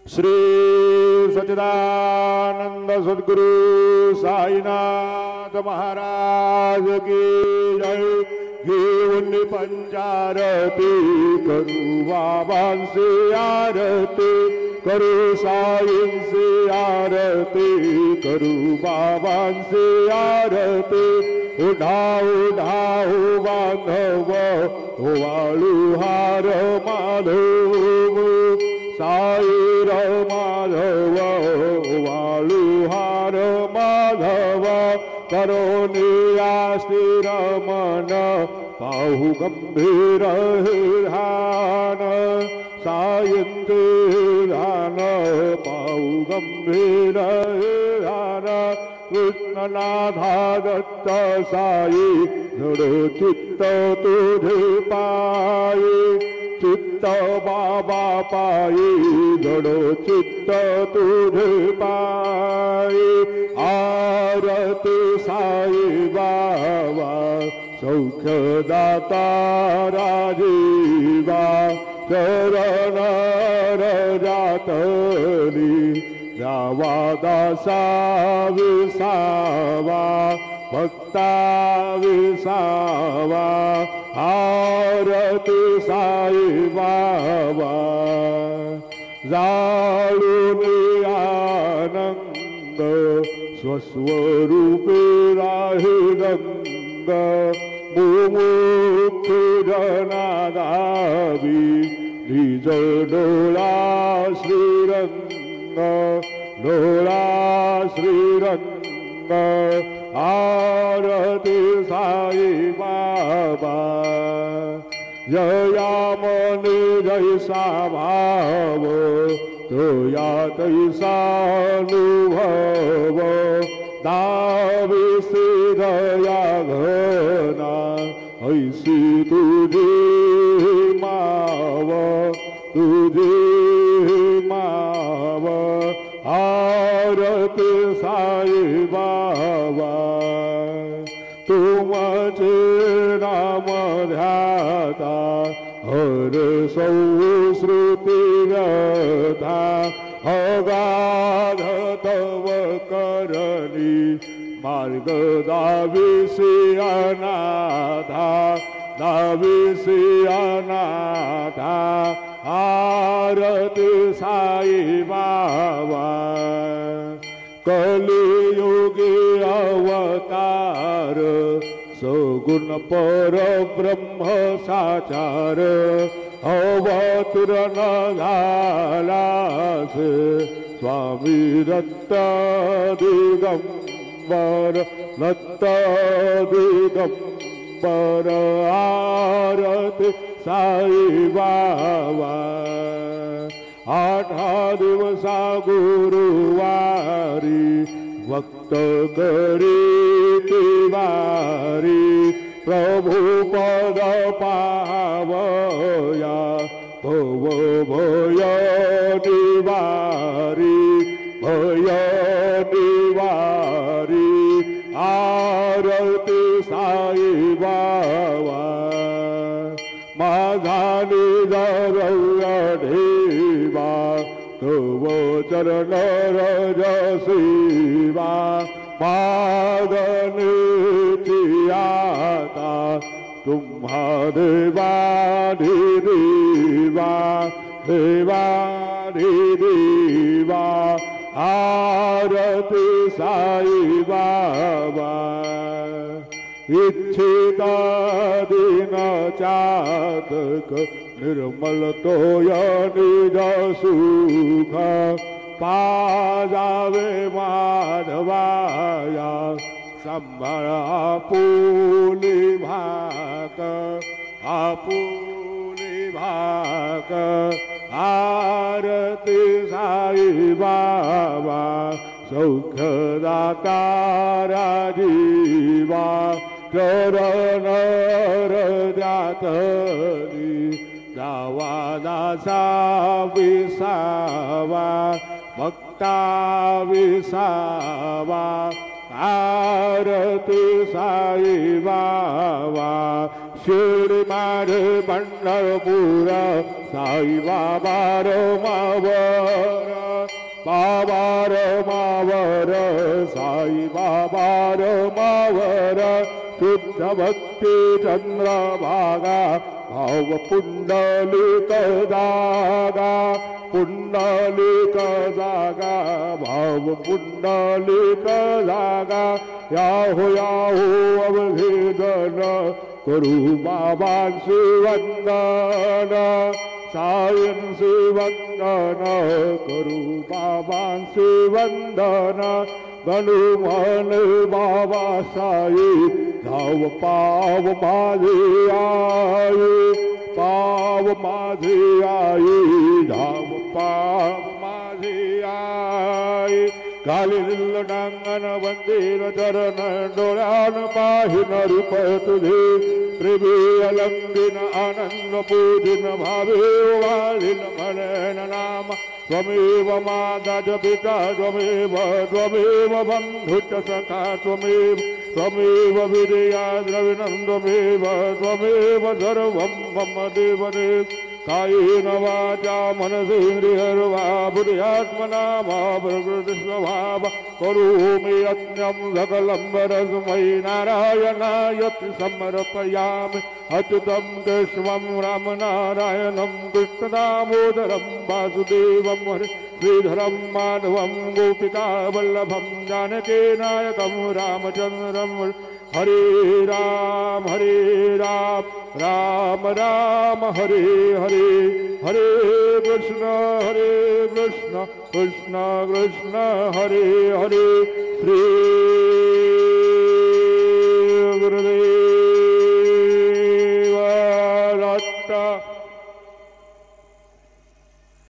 श्री सच्चिदानंद सद्गुरु साईनाथ महाराज की जय। घेऊन पंचारती करू बाबांची आरती, करू साईंची आरती, करू बाबांची आरती। उठाव उठाव बांधव ओवाळू हार माधव, साई माधव ओवाळू हार माधव। करोनिया स्थिर मन पाहू गंभीर ध्यान, सायंते ध्यान पाहू गंभीर ध्यान। कृष्णनाथा दत्त साई धडो चित्त तुझे पायी, चित्त बाबा पायी धडो चित्त तुझे पायी। आरती साई बाबा सौख्यदाता राजीवा, चरण रजातली जावा दासा विसावा, भक्ता विसावा। आरती साई बाबा जाळून आनंद, स्वस्वरूपे राही रंग। मुमुक्ष जनादावी निज डोळा श्रीरंग, डोळा श्रीरंग। आरती साई बाबा जया मनी जैसा भाव, तोया तैसा अनुभव। दाविसी दया घना ऐसी तुझी माव, तुझी माव। आरती साई बाबा तुमचे नाम ध्याता, हर संस्कृती व्यथा। अगाध तव करणी मार्ग दाविसी अनाथा, दाविसी अनाथा। आरती साई बाबा कलियुगी अवतार, सगुण पर ब्रह्म साचार। अवतरण झालास स्वामी दत्त दिगंबर, दत्त दिगंबर। आरती साई बाबा 8 दिवसा गुरुवारी, भक्त करी तिवारी। प्रभु पद पावया भव भय निवारी, भय निवारी। आरती साई बाबा माझा निजरव्य ढेवा, तव चरण रजसीवा। मागणीची आता तुम्हा देवाधिदेवा, देवाधिदेवा। आरती साई बाबा इच्छिता दीन चातक, निर्मल तोय निज सुख। पाजावे माधवाया सांभाळ आपुली भाक, आपुली भाक। आरती साई बाबा सौख्यदाता राजीवा, चरण रजातली जावा दासा विसावा, भक्ता विसावा। आरती साई बाबा शिरडी पंढरपूर साई बाबा रो मावर बाबा रो मावर साई बाबा रो मावर शुद्ध भक्ती चंद्रभागा भाव पुंडलिक जागा पुंडलिक जागा भाव पुंडलिक जागा याहो अवधेदन करू बाबांचे वंदन सायंचे वंदन करू बाबांचे वंदन गणू मन बाबा साई धाव पाव माझे आई पाव माझे आई धाव पाव माझे आई कालिल डांगन वंदीर चरण डोळ्यान पाहिन रूप तुझे त्रिवी अलंबिन आनंद पूजिन भावे वालिल म्हणन नाम त्वमेव माता च पिता त्वमेव त्वमेव बंधुश्च सखा त्वमेव त्वमेव विजया द्रविणं त्वमेव त्वमेव सर्वं मम देवदेव कायेन वाचा मनसेन्द्रियर्वा बुद्ध्यात्मना वा प्रकृतिस्वभाव करोमि यज्ञं सकलं परस्मै नारायणायति समर्पयामि अच्युतं केशवं रामनारायणं कृष्णदामोदरं वासुदेवं हरे श्रीधरं माधवं गोपिकावल्लभं जानकीनायकं रामचन्द्रं हरे राम राम राम हरे हरे हरे कृष्ण कृष्ण कृष्ण हरे हरे श्री